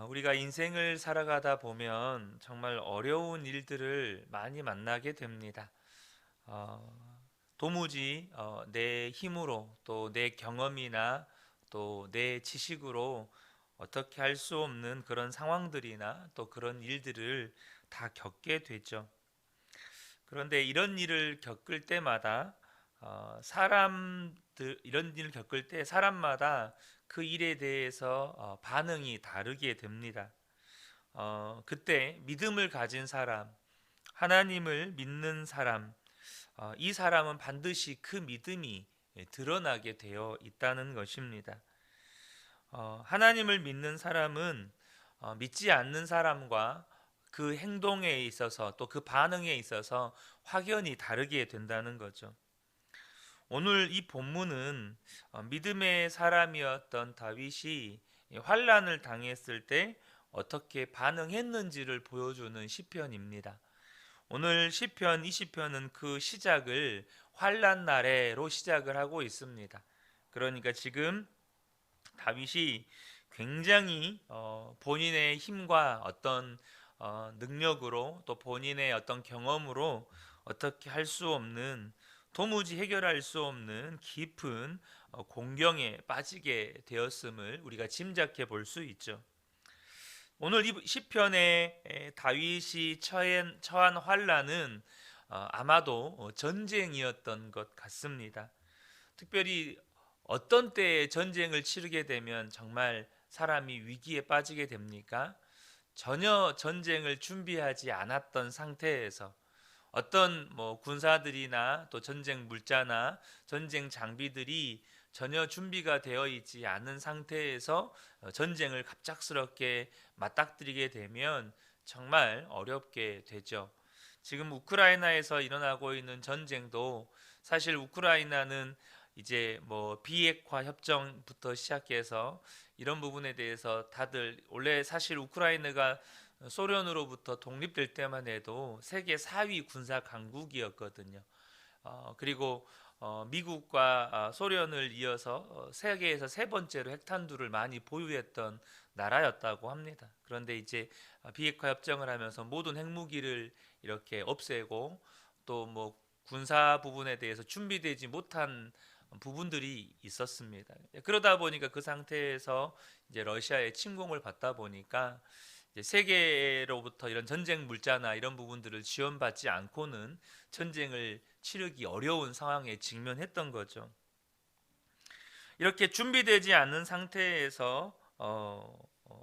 우리가 인생을 살아가다 보면 정말 어려운 일들을 많이 만나게 됩니다. 도무지 내 힘으로 또 내 경험이나 또 내 지식으로 어떻게 할 수 없는 그런 상황들이나 또 그런 일들을 다 겪게 되죠. 그런데 이런 일을 겪을 때마다 사람들 이런 일을 겪을 때 사람마다 그 일에 대해서 반응이 다르게 됩니다. 그때 믿음을 가진 사람, 하나님을 믿는 사람, 이 사람은 반드시 그 믿음이 드러나게 되어 있다는 것입니다. 하나님을 믿는 사람은 믿지 않는 사람과 그 행동에 있어서 또 그 반응에 있어서 확연히 다르게 된다는 거죠. 오늘 이 본문은 믿음의 사람이었던 다윗이 환난을 당했을 때 어떻게 반응했는지를 보여주는 시편입니다. 오늘 시편 20편은 그 시작을 환난 날에로 시작을 하고 있습니다. 그러니까 지금 다윗이 굉장히 본인의 힘과 어떤 능력으로 또 본인의 어떤 경험으로 어떻게 할 수 없는 도무지 해결할 수 없는 깊은 공경에 빠지게 되었음을 우리가 짐작해 볼 수 있죠. 오늘 이 시편에 다윗이 처한 환란은 아마도 전쟁이었던 것 같습니다. 특별히 어떤 때에 전쟁을 치르게 되면 정말 사람이 위기에 빠지게 됩니까? 전혀 전쟁을 준비하지 않았던 상태에서 어떤 군사들이나 또 전쟁 물자나 전쟁 장비들이 전혀 준비가 되어 있지 않은 상태에서 전쟁을 갑작스럽게 맞닥뜨리게 되면 정말 어렵게 되죠. 지금 우크라이나에서 일어나고 있는 전쟁도 사실 우크라이나는 이제 비핵화 협정부터 시작해서 이런 부분에 대해서 다들 원래 사실 우크라이나가 소련으로부터 독립될 때만 해도 세계 4위 군사 강국이었거든요. 그리고 미국과 소련을 이어서 세계에서 세 번째로 핵탄두를 많이 보유했던 나라였다고 합니다. 그런데 이제 비핵화 협정을 하면서 모든 핵무기를 이렇게 없애고 또 군사 부분에 대해서 준비되지 못한 부분들이 있었습니다. 그러다 보니까 그 상태에서 이제 러시아의 침공을 받다 보니까 이제 세계로부터 이런 전쟁 물자나 이런 부분들을 지원받지 않고는 전쟁을 치르기 어려운 상황에 직면했던 거죠. 이렇게 준비되지 않은 상태에서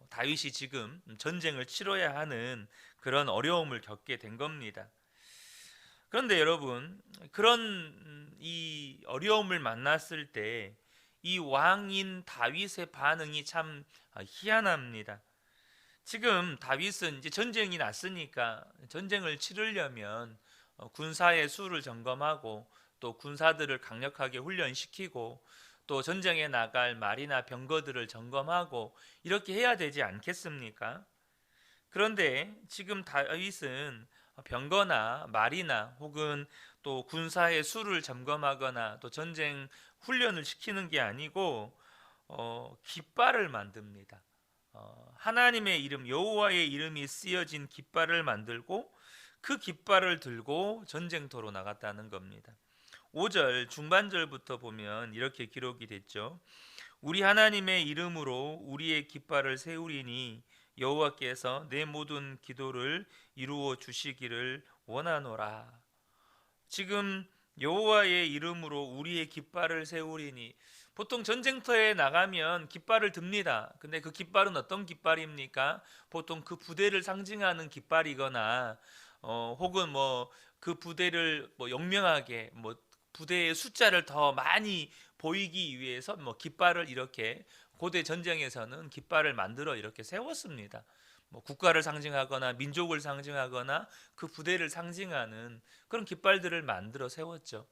다윗이 지금 전쟁을 치러야 하는 그런 어려움을 겪게 된 겁니다. 그런데 여러분, 그런 이 어려움을 만났을 때 이 왕인 다윗의 반응이 참 희한합니다. 지금 다윗은 이제 전쟁이 났으니까 전쟁을 치르려면 군사의 수를 점검하고 또 군사들을 강력하게 훈련시키고 또 전쟁에 나갈 말이나 병거들을 점검하고 이렇게 해야 되지 않겠습니까? 그런데 지금 다윗은 병거나 말이나 혹은 또 군사의 수를 점검하거나 또 전쟁 훈련을 시키는 게 아니고 깃발을 만듭니다. 하나님의 이름 여호와의 이름이 쓰여진 깃발을 만들고 그 깃발을 들고 전쟁터로 나갔다는 겁니다. 5절 중반절부터 보면 이렇게 기록이 됐죠. 우리 하나님의 이름으로 우리의 깃발을 세우리니 여호와께서 내 모든 기도를 이루어 주시기를 원하노라. 지금 여호와의 이름으로 우리의 깃발을 세우리니 보통 전쟁터에 나가면 깃발을 듭니다. 근데 그 깃발은 어떤 깃발입니까? 보통 그 부대를 상징하는 깃발이거나 혹은 그 부대를 영명하게 부대의 숫자를 더 많이 보이기 위해서 깃발을 이렇게 고대 전쟁에서는 깃발을 만들어 이렇게 세웠습니다. 국가를 상징하거나 민족을 상징하거나 그 부대를 상징하는 그런 깃발들을 만들어 세웠죠.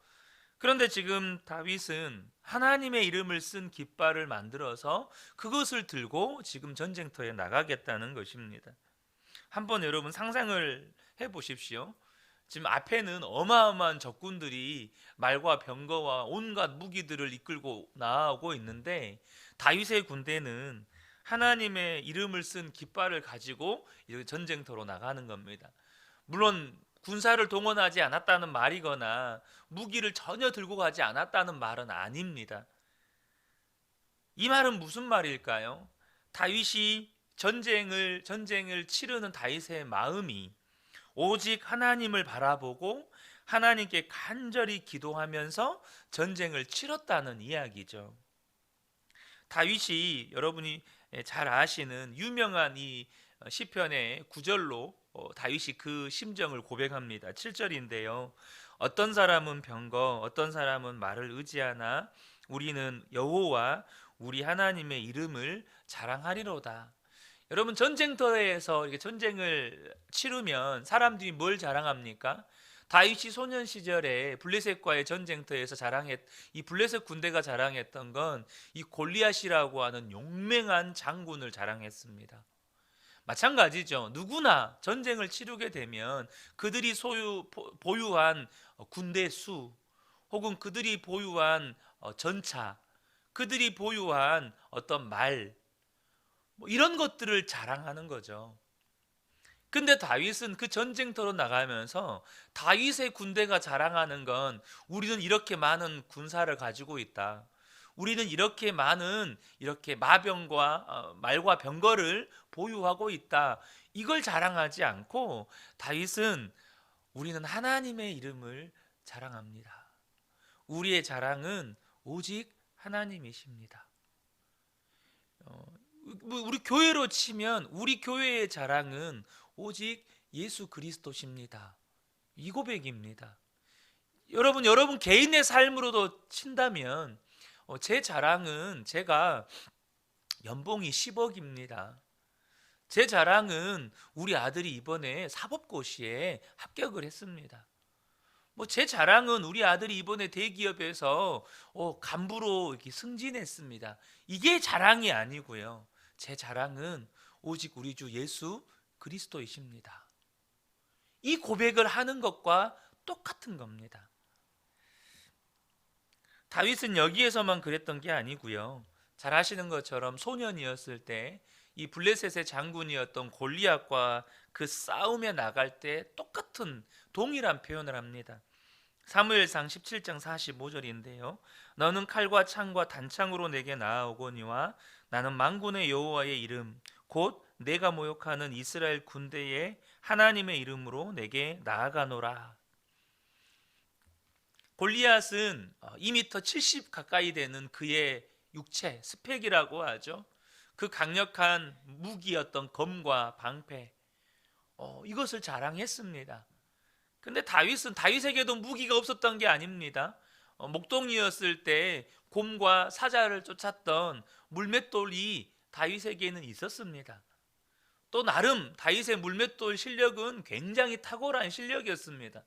그런데 지금 다윗은 하나님의 이름을 쓴 깃발을 만들어서 그것을 들고 지금 전쟁터에 나가겠다는 것입니다. 한번 여러분 상상을 해 보십시오. 지금 앞에는 어마어마한 적군들이 말과 병거와 온갖 무기들을 이끌고 나아오고 있는데 다윗의 군대는 하나님의 이름을 쓴 깃발을 가지고 이렇게 전쟁터로 나가는 겁니다. 물론 군사를 동원하지 않았다는 말이거나 무기를 전혀 들고 가지 않았다는 말은 아닙니다. 이 말은 무슨 말일까요? 다윗이 전쟁을 치르는 다윗의 마음이 오직 하나님을 바라보고 하나님께 간절히 기도하면서 전쟁을 치렀다는 이야기죠. 다윗이 여러분이 잘 아시는 유명한 이 시편의 9절로 다윗이 그 심정을 고백합니다. 7절인데요. 어떤 사람은 병거, 어떤 사람은 말을 의지하나 우리는 여호와 우리 하나님의 이름을 자랑하리로다. 여러분, 전쟁터에서 이렇게 전쟁을 치르면 사람들이 뭘 자랑합니까? 다윗이 소년 시절에 블레셋과의 전쟁터에서 이 블레셋 군대가 자랑했던 건 이 골리앗이라고 하는 용맹한 장군을 자랑했습니다. 마찬가지죠. 누구나 전쟁을 치르게 되면 그들이 보유한 군대 수, 혹은 그들이 보유한 전차, 그들이 보유한 어떤 말, 이런 것들을 자랑하는 거죠. 근데 다윗은 그 전쟁터로 나가면서 다윗의 군대가 자랑하는 건 우리는 이렇게 많은 군사를 가지고 있다. 우리는 이렇게 많은 이렇게 마병과 말과 병거를 보유하고 있다. 이걸 자랑하지 않고 다윗은 우리는 하나님의 이름을 자랑합니다. 우리의 자랑은 오직 하나님이십니다. 우리 교회로 치면 우리 교회의 자랑은 오직 예수 그리스도십니다. 이 고백입니다. 여러분 개인의 삶으로도 친다면 제 자랑은 제가 연봉이 10억입니다. 제 자랑은 우리 아들이 이번에 사법고시에 합격을 했습니다. 제 자랑은 우리 아들이 이번에 대기업에서 간부로 이렇게 승진했습니다. 이게 자랑이 아니고요. 제 자랑은 오직 우리 주 예수 그리스도이십니다. 이 고백을 하는 것과 똑같은 겁니다. 다윗은 여기에서만 그랬던 게 아니고요. 잘 아시는 것처럼 소년이었을 때 이 블레셋의 장군이었던 골리앗과 그 싸움에 나갈 때 똑같은 동일한 표현을 합니다. 사무엘상 17장 45절인데요. 너는 칼과 창과 단창으로 내게 나아오거니와 나는 만군의 여호와의 이름 곧 내가 모욕하는 이스라엘 군대의 하나님의 이름으로 내게 나아가노라. 골리앗은 2m 70 가까이 되는 그의 육체, 스펙이라고 하죠. 그 강력한 무기였던 검과 방패, 이것을 자랑했습니다. 근데 다윗에게도 무기가 없었던 게 아닙니다. 목동이었을 때 곰과 사자를 쫓았던 물맷돌이 다윗에게는 있었습니다. 또 나름 다윗의 물맷돌 실력은 굉장히 탁월한 실력이었습니다.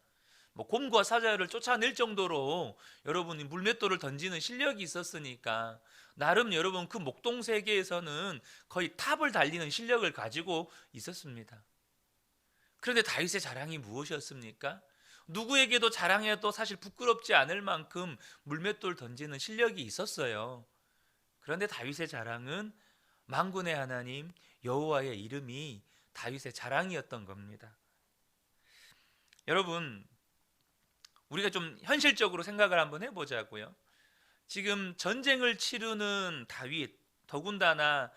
곰과 사자를 쫓아낼 정도로 여러분이 물맷돌을 던지는 실력이 있었으니까 나름 여러분 그 목동 세계에서는 거의 탑을 달리는 실력을 가지고 있었습니다. 그런데 다윗의 자랑이 무엇이었습니까? 누구에게도 자랑해도 사실 부끄럽지 않을 만큼 물맷돌 던지는 실력이 있었어요. 그런데 다윗의 자랑은 만군의 하나님 여호와의 이름이 다윗의 자랑이었던 겁니다. 여러분, 우리가 좀 현실적으로 생각을 한번 해보자고요. 지금 전쟁을 치르는 다윗, 더군다나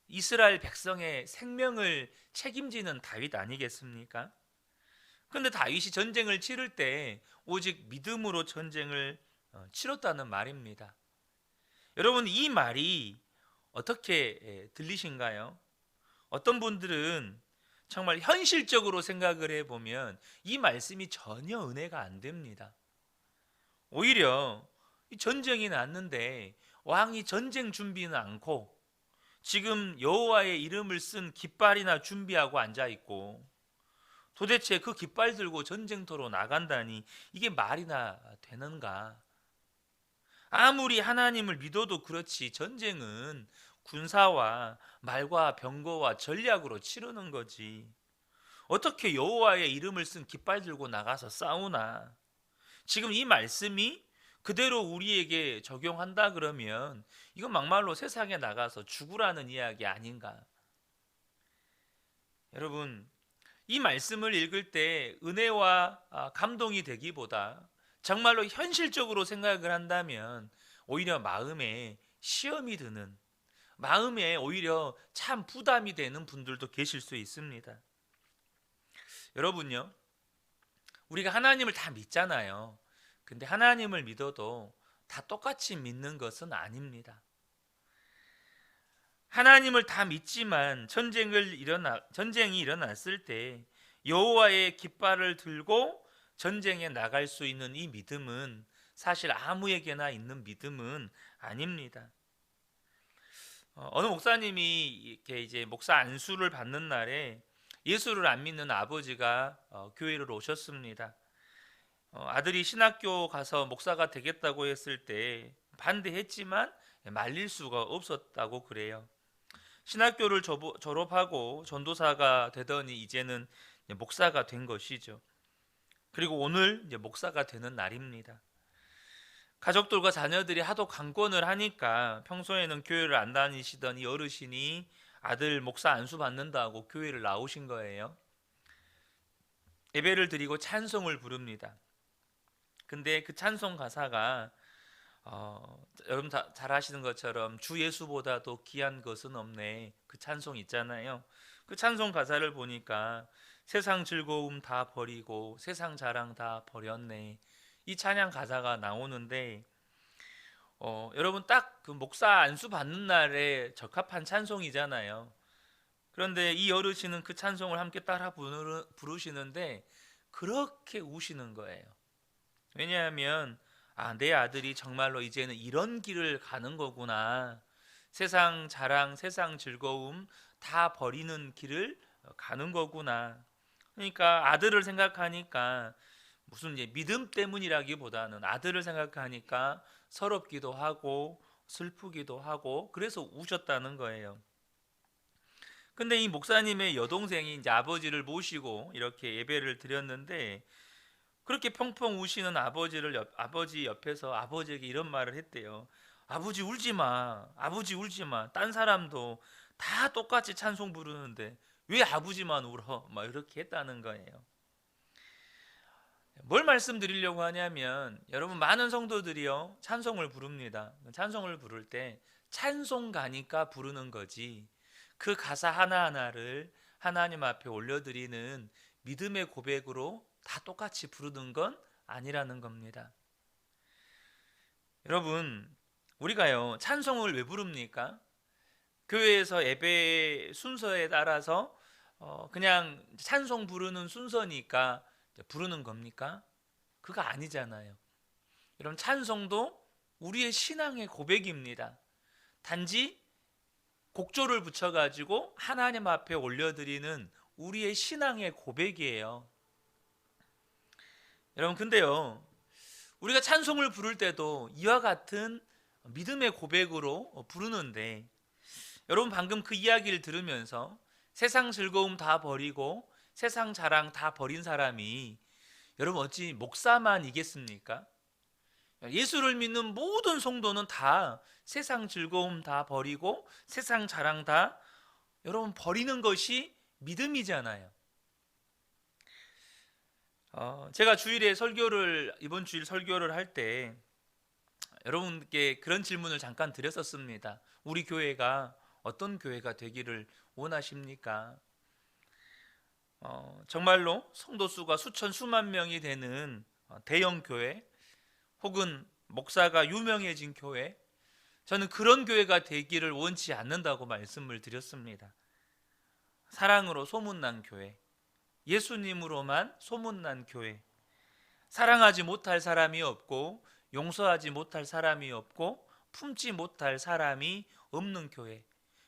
이스라엘 백성의 생명을 책임지는 다윗 아니겠습니까? 그런데 다윗이 전쟁을 치를 때 오직 믿음으로 전쟁을 치렀다는 말입니다. 여러분, 이 말이 어떻게 들리신가요? 어떤 분들은 정말 현실적으로 생각을 해보면 이 말씀이 전혀 은혜가 안 됩니다. 오히려 전쟁이 났는데 왕이 전쟁 준비는 않고 지금 여호와의 이름을 쓴 깃발이나 준비하고 앉아있고 도대체 그 깃발 들고 전쟁터로 나간다니 이게 말이나 되는가? 아무리 하나님을 믿어도 그렇지 전쟁은 군사와 말과 병거와 전략으로 치르는 거지. 어떻게 여호와의 이름을 쓴 깃발 들고 나가서 싸우나? 지금 이 말씀이 그대로 우리에게 적용한다 그러면 이건 막말로 세상에 나가서 죽으라는 이야기 아닌가? 여러분, 이 말씀을 읽을 때 은혜와 감동이 되기보다 정말로 현실적으로 생각을 한다면 오히려 마음에 시험이 드는, 마음에 오히려 참 부담이 되는 분들도 계실 수 있습니다. 여러분요, 우리가 하나님을 다 믿잖아요. 근데 하나님을 믿어도 다 똑같이 믿는 것은 아닙니다. 하나님을 다 믿지만 전쟁이 일어났을 때 여호와의 깃발을 들고 전쟁에 나갈 수 있는 이 믿음은 사실 아무에게나 있는 믿음은 아닙니다. 어느 목사님이 이렇게 이제 목사 안수를 받는 날에 예수를 안 믿는 아버지가 교회를 오셨습니다. 아들이 신학교 가서 목사가 되겠다고 했을 때 반대했지만 말릴 수가 없었다고 그래요. 신학교를 졸업하고 전도사가 되더니 이제는 목사가 된 것이죠. 그리고 오늘 이제 목사가 되는 날입니다. 가족들과 자녀들이 하도 강권을 하니까 평소에는 교회를 안 다니시던 이 어르신이 아들 목사 안수 받는다고 교회를 나오신 거예요. 예배를 드리고 찬송을 부릅니다. 근데 그 찬송 가사가 여러분 잘 아시는 것처럼 주 예수보다도 귀한 것은 없네, 그 찬송 있잖아요. 그 찬송 가사를 보니까 세상 즐거움 다 버리고 세상 자랑 다 버렸네, 이 찬양 가사가 나오는데 여러분 딱 그 목사 안수 받는 날에 적합한 찬송이잖아요. 그런데 이 어르신은 그 찬송을 함께 따라 부르시는데 그렇게 우시는 거예요. 왜냐하면 내 아들이 정말로 이제는 이런 길을 가는 거구나. 세상 자랑, 세상 즐거움 다 버리는 길을 가는 거구나. 그러니까 아들을 생각하니까 무슨 이제 믿음 때문이라기보다는 아들을 생각하니까 서럽기도 하고 슬프기도 하고 그래서 우셨다는 거예요. 근데 이 목사님의 여동생이 이제 아버지를 모시고 이렇게 예배를 드렸는데 그렇게 펑펑 우시는 아버지 옆에서 아버지에게 이런 말을 했대요. 아버지 울지 마. 아버지 울지 마. 딴 사람도 다 똑같이 찬송 부르는데 왜 아버지만 울어? 막 이렇게 했다는 거예요. 뭘 말씀드리려고 하냐면 여러분 많은 성도들이요 찬송을 부릅니다. 찬송을 부를 때 찬송가니까 부르는 거지 그 가사 하나하나를 하나님 앞에 올려드리는 믿음의 고백으로 다 똑같이 부르는 건 아니라는 겁니다. 여러분 우리가요 찬송을 왜 부릅니까? 교회에서 예배 순서에 따라서 그냥 찬송 부르는 순서니까 부르는 겁니까? 그거 아니잖아요. 여러분 찬송도 우리의 신앙의 고백입니다. 단지 곡조를 붙여가지고 하나님 앞에 올려드리는 우리의 신앙의 고백이에요. 여러분 근데요 우리가 찬송을 부를 때도 이와 같은 믿음의 고백으로 부르는데 여러분 방금 그 이야기를 들으면서 세상 즐거움 다 버리고 세상 자랑 다 버린 사람이 여러분 어찌 목사만 이겠습니까? 예수를 믿는 모든 성도는 다 세상 즐거움 다 버리고 세상 자랑 다 여러분 버리는 것이 믿음이잖아요. 제가 이번 주일 설교를 할 때 여러분께 그런 질문을 잠깐 드렸었습니다. 우리 교회가 어떤 교회가 되기를 원하십니까? 정말로 성도 수가 수천 수만 명이 되는 대형 교회 혹은 목사가 유명해진 교회, 저는 그런 교회가 되기를 원치 않는다고 말씀을 드렸습니다. 사랑으로 소문난 교회, 예수님으로만 소문난 교회, 사랑하지 못할 사람이 없고 용서하지 못할 사람이 없고 품지 못할 사람이 없는 교회,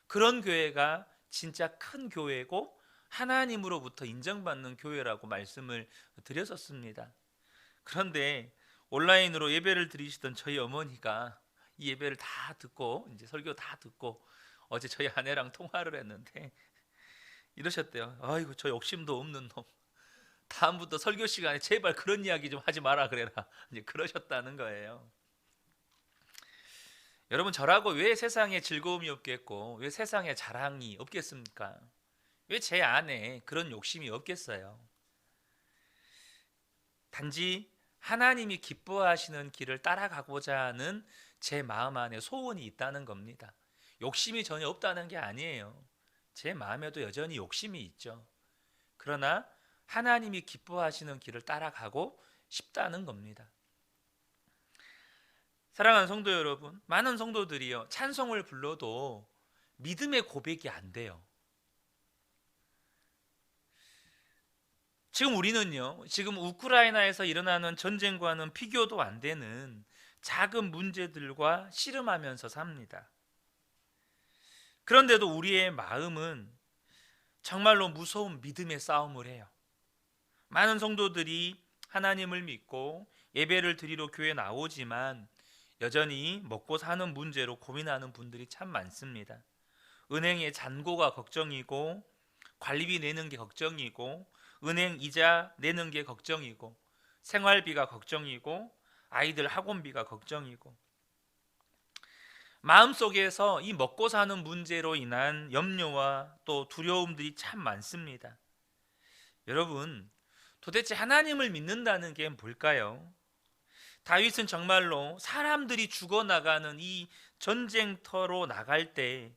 그런 교회가 진짜 큰 교회고 하나님으로부터 인정받는 교회라고 말씀을 드렸었습니다. 그런데 온라인으로 예배를 드리시던 저희 어머니가 이 예배를 다 듣고 이제 설교 다 듣고 어제 저희 아내랑 통화를 했는데 이러셨대요. 아이고 저 욕심도 없는 놈, 다음부터 설교 시간에 제발 그런 이야기 좀 하지 마라 그래라, 이제 그러셨다는 거예요. 여러분, 저라고 왜 세상에 즐거움이 없겠고 왜 세상에 자랑이 없겠습니까? 왜 제 안에 그런 욕심이 없겠어요? 단지 하나님이 기뻐하시는 길을 따라가고자 하는 제 마음 안에 소원이 있다는 겁니다. 욕심이 전혀 없다는 게 아니에요. 제 마음에도 여전히 욕심이 있죠. 그러나 하나님이 기뻐하시는 길을 따라가고 싶다는 겁니다. 사랑하는 성도 여러분, 많은 성도들이요, 찬송을 불러도 믿음의 고백이 안 돼요. 지금 우리는요, 지금 우크라이나에서 일어나는 전쟁과는 비교도 안 되는 작은 문제들과 씨름하면서 삽니다. 그런데도 우리의 마음은 정말로 무서운 믿음의 싸움을 해요. 많은 성도들이 하나님을 믿고 예배를 드리러 교회에 나오지만 여전히 먹고 사는 문제로 고민하는 분들이 참 많습니다. 은행의 잔고가 걱정이고, 관리비 내는 게 걱정이고, 은행 이자 내는 게 걱정이고, 생활비가 걱정이고, 아이들 학원비가 걱정이고, 마음속에서 이 먹고 사는 문제로 인한 염려와 또 두려움들이 참 많습니다. 여러분, 도대체 하나님을 믿는다는 게 뭘까요? 다윗은 정말로 사람들이 죽어나가는 이 전쟁터로 나갈 때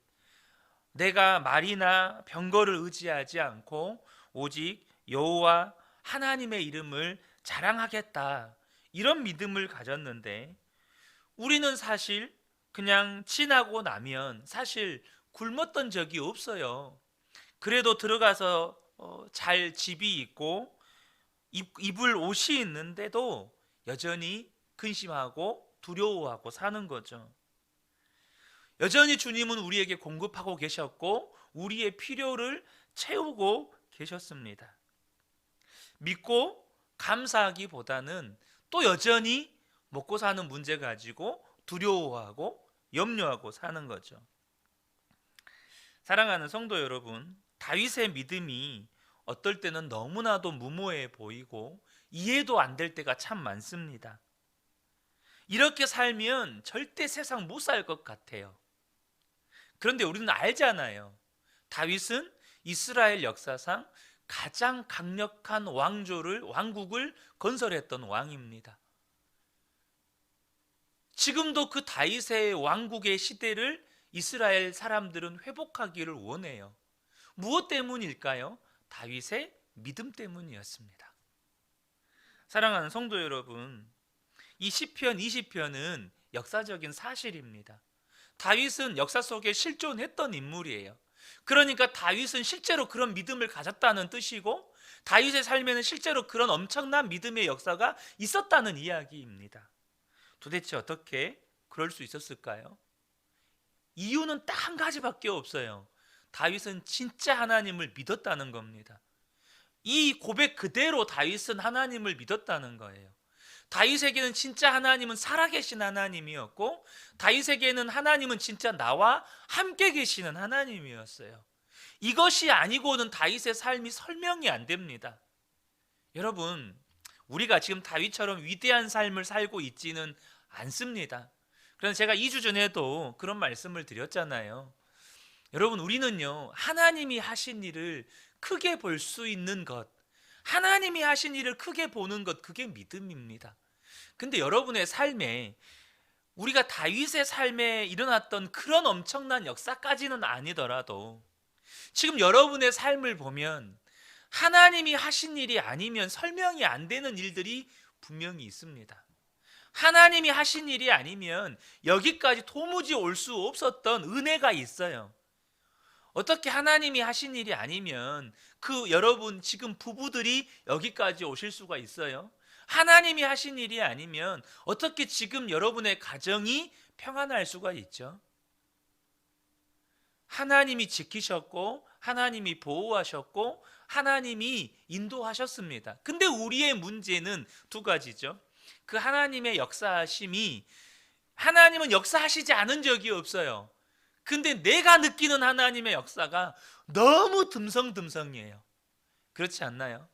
내가 말이나 병거를 의지하지 않고 오직 여호와 하나님의 이름을 자랑하겠다, 이런 믿음을 가졌는데, 우리는 사실 그냥 지나고 나면 사실 굶었던 적이 없어요. 그래도 들어가서 잘 집이 있고 입을 옷이 있는데도 여전히 근심하고 두려워하고 사는 거죠. 여전히 주님은 우리에게 공급하고 계셨고 우리의 필요를 채우고 계셨습니다. 믿고 감사하기보다는 또 여전히 먹고 사는 문제 가지고 두려워하고 염려하고 사는 거죠. 사랑하는 성도 여러분, 다윗의 믿음이 어떨 때는 너무나도 무모해 보이고 이해도 안 될 때가 참 많습니다. 이렇게 살면 절대 세상 못 살 것 같아요. 그런데 우리는 알잖아요. 다윗은 이스라엘 역사상 가장 강력한 왕국을 건설했던 왕입니다. 지금도 그 다윗의 왕국의 시대를 이스라엘 사람들은 회복하기를 원해요. 무엇 때문일까요? 다윗의 믿음 때문이었습니다. 사랑하는 성도 여러분, 이 시편 20편은 역사적인 사실입니다. 다윗은 역사 속에 실존했던 인물이에요. 그러니까 다윗은 실제로 그런 믿음을 가졌다는 뜻이고, 다윗의 삶에는 실제로 그런 엄청난 믿음의 역사가 있었다는 이야기입니다. 도대체 어떻게 그럴 수 있었을까요? 이유는 딱 한 가지밖에 없어요. 다윗은 진짜 하나님을 믿었다는 겁니다. 이 고백 그대로 다윗은 하나님을 믿었다는 거예요. 다윗에게는 진짜 하나님은 살아계신 하나님이었고, 다윗에게는 하나님은 진짜 나와 함께 계시는 하나님이었어요. 이것이 아니고는 다윗의 삶이 설명이 안 됩니다. 여러분, 우리가 지금 다윗처럼 위대한 삶을 살고 있지는 않습니다. 그래서 제가 2주 전에도 그런 말씀을 드렸잖아요. 여러분, 우리는요, 하나님이 하신 일을 크게 볼 수 있는 것, 하나님이 하신 일을 크게 보는 것, 그게 믿음입니다. 근데 여러분의 삶에, 우리가 다윗의 삶에 일어났던 그런 엄청난 역사까지는 아니더라도 지금 여러분의 삶을 보면 하나님이 하신 일이 아니면 설명이 안 되는 일들이 분명히 있습니다. 하나님이 하신 일이 아니면 여기까지 도무지 올 수 없었던 은혜가 있어요. 어떻게 하나님이 하신 일이 아니면 그 여러분 지금 부부들이 여기까지 오실 수가 있어요? 하나님이 하신 일이 아니면 어떻게 지금 여러분의 가정이 평안할 수가 있죠? 하나님이 지키셨고 하나님이 보호하셨고 하나님이 인도하셨습니다. 근데 우리의 문제는 두 가지죠. 그 하나님의 역사하심이, 하나님은 역사하시지 않은 적이 없어요. 근데 내가 느끼는 하나님의 역사가 너무 듬성듬성이에요. 그렇지 않나요?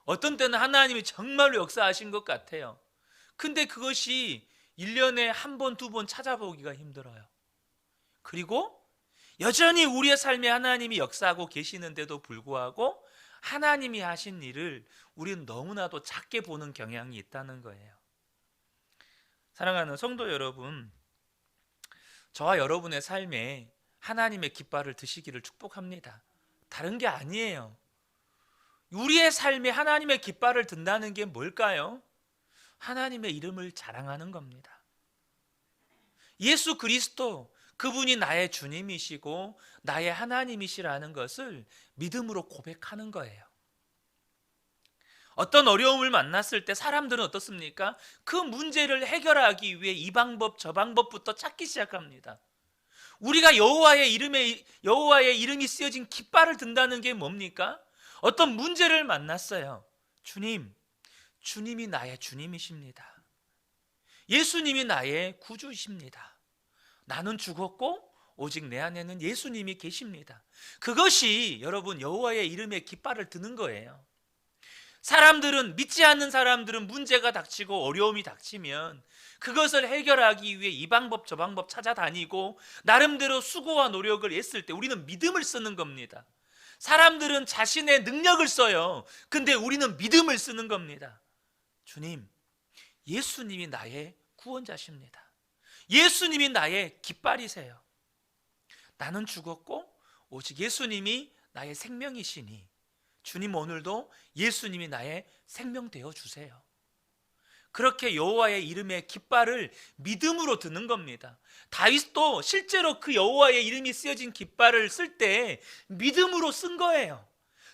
어떤 때는 하나님이 정말로 역사하신 것 같아요. 근데 그것이 1년에 한 번, 두 번 찾아보기가 힘들어요. 그리고 여전히 우리의 삶에 하나님이 역사하고 계시는데도 불구하고 하나님이 하신 일을 우리는 너무나도 작게 보는 경향이 있다는 거예요. 사랑하는 성도 여러분, 저와 여러분의 삶에 하나님의 깃발을 드시기를 축복합니다. 다른 게 아니에요. 우리의 삶에 하나님의 깃발을 든다는 게 뭘까요? 하나님의 이름을 자랑하는 겁니다. 예수 그리스도, 그분이 나의 주님이시고 나의 하나님이시라는 것을 믿음으로 고백하는 거예요. 어떤 어려움을 만났을 때 사람들은 어떻습니까? 그 문제를 해결하기 위해 이 방법 저 방법부터 찾기 시작합니다. 우리가 여호와의 이름이 쓰여진 깃발을 든다는 게 뭡니까? 어떤 문제를 만났어요. 주님이 나의 주님이십니다. 예수님이 나의 구주이십니다. 나는 죽었고 오직 내 안에는 예수님이 계십니다. 그것이 여러분 여호와의 이름의 깃발을 드는 거예요. 사람들은, 믿지 않는 사람들은 문제가 닥치고 어려움이 닥치면 그것을 해결하기 위해 이 방법 저 방법 찾아다니고 나름대로 수고와 노력을 했을 때 우리는 믿음을 쓰는 겁니다. 사람들은 자신의 능력을 써요. 근데 우리는 믿음을 쓰는 겁니다. 주님, 예수님이 나의 구원자십니다. 예수님이 나의 깃발이세요. 나는 죽었고 오직 예수님이 나의 생명이시니 주님, 오늘도 예수님이 나의 생명 되어 주세요. 그렇게 여호와의 이름의 깃발을 믿음으로 드는 겁니다. 다윗도 실제로 그 여호와의 이름이 쓰여진 깃발을 쓸 때 믿음으로 쓴 거예요.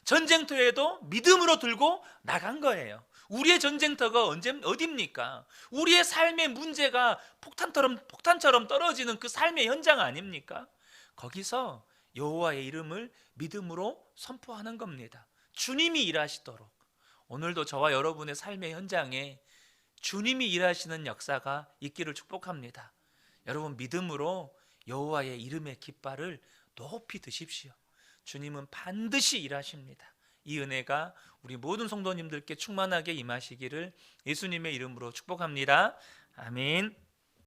전쟁터에도 믿음으로 들고 나간 거예요. 우리의 전쟁터가 어디입니까? 우리의 삶의 문제가 폭탄처럼 떨어지는 그 삶의 현장 아닙니까? 거기서 여호와의 이름을 믿음으로 선포하는 겁니다. 주님이 일하시도록 오늘도 저와 여러분의 삶의 현장에 주님이 일하시는 역사가 있기를 축복합니다. 여러분, 믿음으로 여호와의 이름의 깃발을 높이 드십시오. 주님은 반드시 일하십니다. 이 은혜가 우리 모든 성도님들께 충만하게 임하시기를 예수님의 이름으로 축복합니다. 아멘.